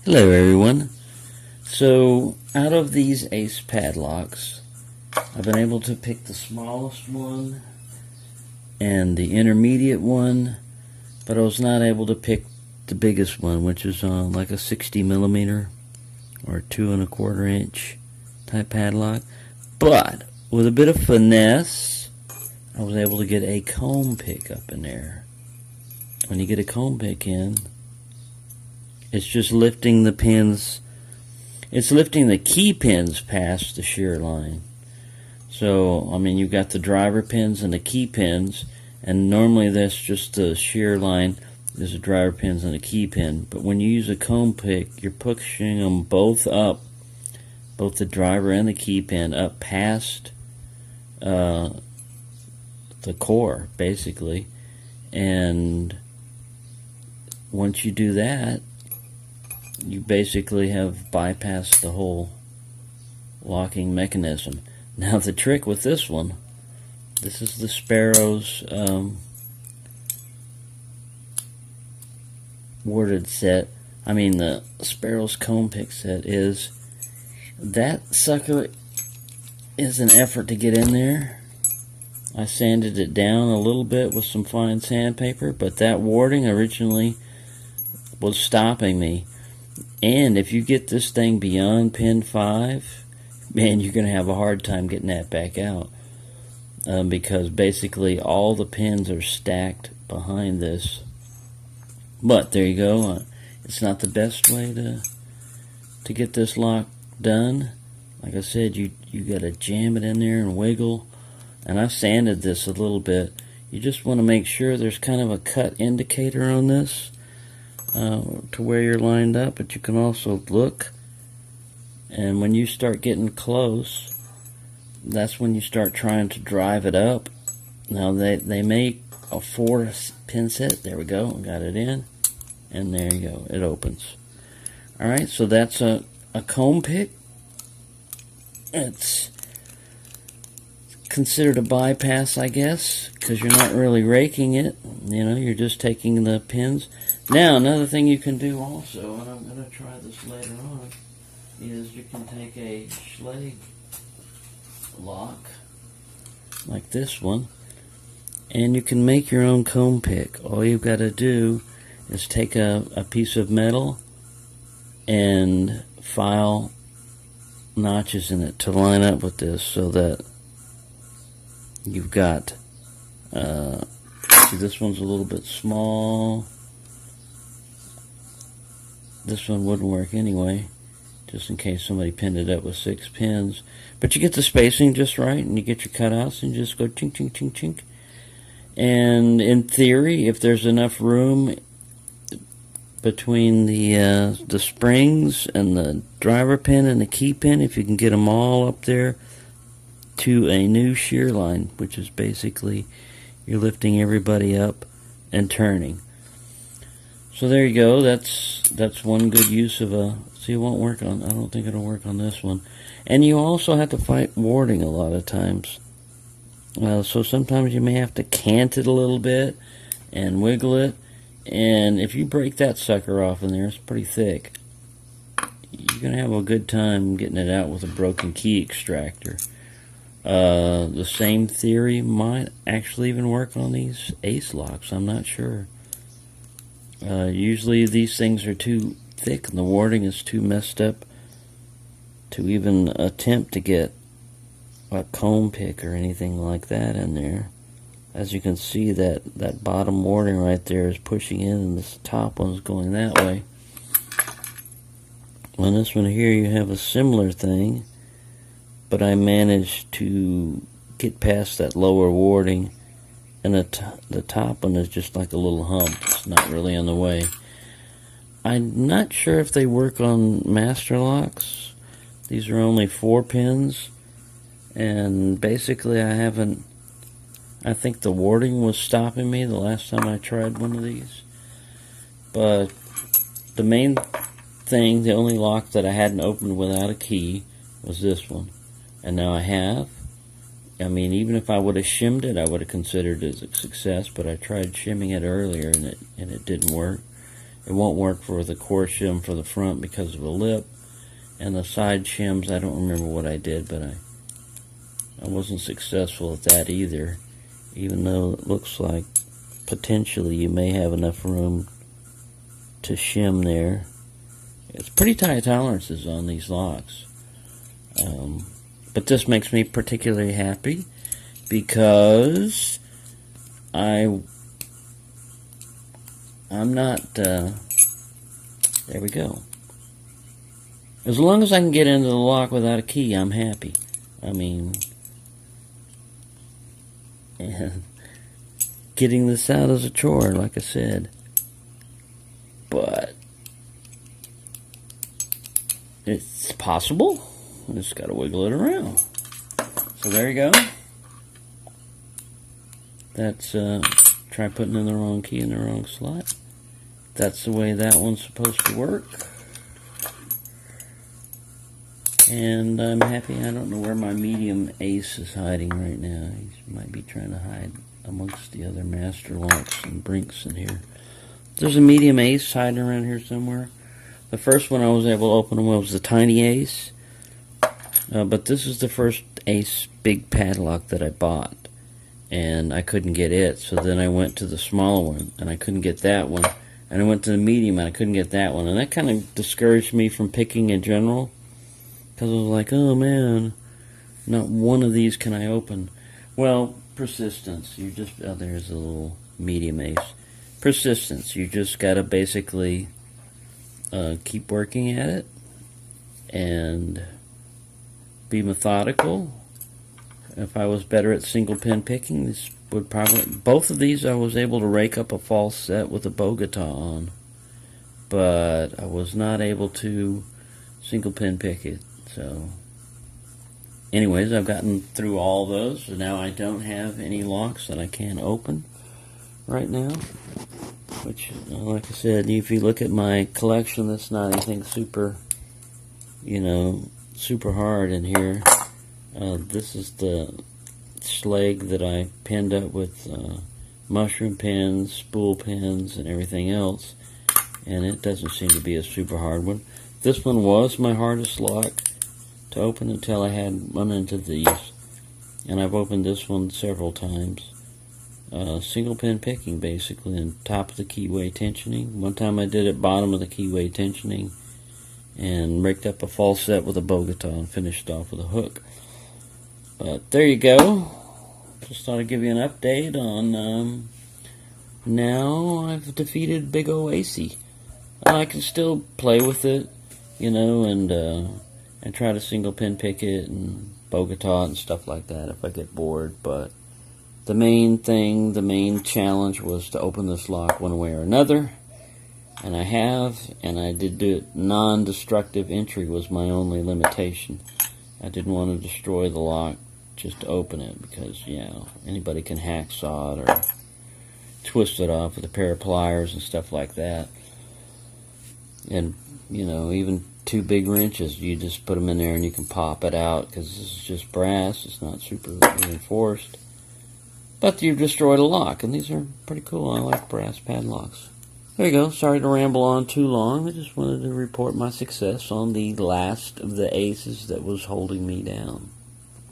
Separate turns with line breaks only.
Hello everyone. So out of these ace padlocks, I've been able to pick the smallest one and the intermediate one, but I was not able to pick the biggest one, which is like a 60 millimeter or 2¼ inch type padlock. But with a bit of finesse, I was able to get a comb pick up in there. When you get a comb pick in, it's just lifting the pins. It's lifting the key pins past the shear line. So, I mean, you've got the driver pins and the key pins, and normally that's just the shear line. There's the driver pins and the key pin. But when you use a comb pick, you're pushing them both up, both the driver and the key pin, up past the core, basically. And once you do that, you basically have bypassed the whole locking mechanism. Now the trick with this one, this is the Sparrow's worded set. I mean the Sparrow's comb pick set is, that sucker is an effort to get in there. I sanded it down a little bit with some fine sandpaper, but that warding originally was stopping me. And if you get this thing beyond pin 5, man, you're going to have a hard time getting that back out. Because basically all the pins are stacked behind this. But there you go. It's not the best way to get this lock done. Like I said, you got to jam it in there and wiggle. And I've sanded this a little bit. You just want to make sure there's kind of a cut indicator on this. To where you're lined up, but you can also look, and when you start getting close, that's when you start trying to drive it up. Now they make a 4 pin set. There we go, got it in, and there you go, it opens. Alright, so that's a comb pick. It's considered a bypass, I guess, because you're not really raking it, you know, you're just taking the pins. Now, another thing you can do also, and I'm going to try this later on, is you can take a Schlage lock, like this one, and you can make your own comb pick. All you've got to do is take a piece of metal and file notches in it to line up with this, so that you've got, see, this one's a little bit small. This one wouldn't work anyway, just in case somebody pinned it up with 6 pins. But you get the spacing just right, and you get your cutouts, and you just go chink, chink, chink, chink. And in theory, if there's enough room between the springs and the driver pin and the key pin, if you can get them all up there to a new shear line, which is basically you're lifting everybody up and turning. So there you go. That's one good use of a. See, it won't work on. I don't think it'll work on this one. And you also have to fight warding a lot of times. So sometimes you may have to cant it a little bit and wiggle it. And if you break that sucker off in there, it's pretty thick. You're gonna have a good time getting it out with a broken key extractor. The same theory might actually even work on these ace locks. I'm not sure. Usually these things are too thick and the warding is too messed up to even attempt to get a comb pick or anything like that in there. As you can see, that bottom warding right there is pushing in, and this top one's going that way. On this one here you have a similar thing, but I managed to get past that lower warding, and the top one is just like a little hump. It's not really in the way. I'm not sure if they work on master locks. These are only 4 pins, and basically I think the warding was stopping me the last time I tried one of these. But the main thing, the only lock that I hadn't opened without a key, was this one. And now I have. I mean, even if I would have shimmed it, I would have considered it a success, but I tried shimming it earlier and it didn't work. It won't work for the core shim for the front because of a lip. And the side shims, I don't remember what I did, but I wasn't successful at that either. Even though it looks like potentially you may have enough room to shim there. It's pretty tight tolerances on these locks. But this makes me particularly happy because I'm not, there we go. As long as I can get into the lock without a key, I'm happy. I mean, and getting this out is a chore, like I said. But it's possible. I just got to wiggle it around. So there you go. That's, try putting in the wrong key in the wrong slot. That's the way that one's supposed to work. And I'm happy. I don't know where my medium ace is hiding right now. He might be trying to hide amongst the other master locks and brinks in here. There's a medium ace hiding around here somewhere. The first one I was able to open was the tiny ace. But this is the first ace big padlock that I bought. And I couldn't get it. So then I went to the smaller one. And I couldn't get that one. And I went to the medium and I couldn't get that one. And that kind of discouraged me from picking in general. Because I was like, oh man, not one of these can I open. Well, persistence. You just, oh, there's a little medium ace. Persistence. You just got to basically keep working at it and be methodical. If I was better at single pin picking, this would probably, both of these I was able to rake up a false set with a Bogota on, but I was not able to single pin pick it. So anyways, I've gotten through all those, so now I don't have any locks that I can't open right now. Which, like I said, if you look at my collection, that's not anything super, super hard in here. This is the Schleg that I pinned up with mushroom pins, spool pins, and everything else. And it doesn't seem to be a super hard one. This one was my hardest lock to open until I had run into these. And I've opened this one several times. Single pin picking, basically, and top of the keyway tensioning. One time I did it bottom of the keyway tensioning and raked up a false set with a Bogota and finished off with a hook. But there you go. Just thought I'd give you an update on now I've defeated Big O AC. I can still play with it, and try to single pin pick it and Bogota and stuff like that if I get bored. But the main challenge was to open this lock one way or another. And I have, and I did do it. Non-destructive entry was my only limitation. I didn't want to destroy the lock just to open it because, anybody can hacksaw it or twist it off with a pair of pliers and stuff like that. And, even 2 big wrenches, you just put them in there and you can pop it out because this is just brass. It's not super reinforced. But you've destroyed a lock, and these are pretty cool. I like brass padlocks. There you go. Sorry to ramble on too long. I just wanted to report my success on the last of the aces that was holding me down.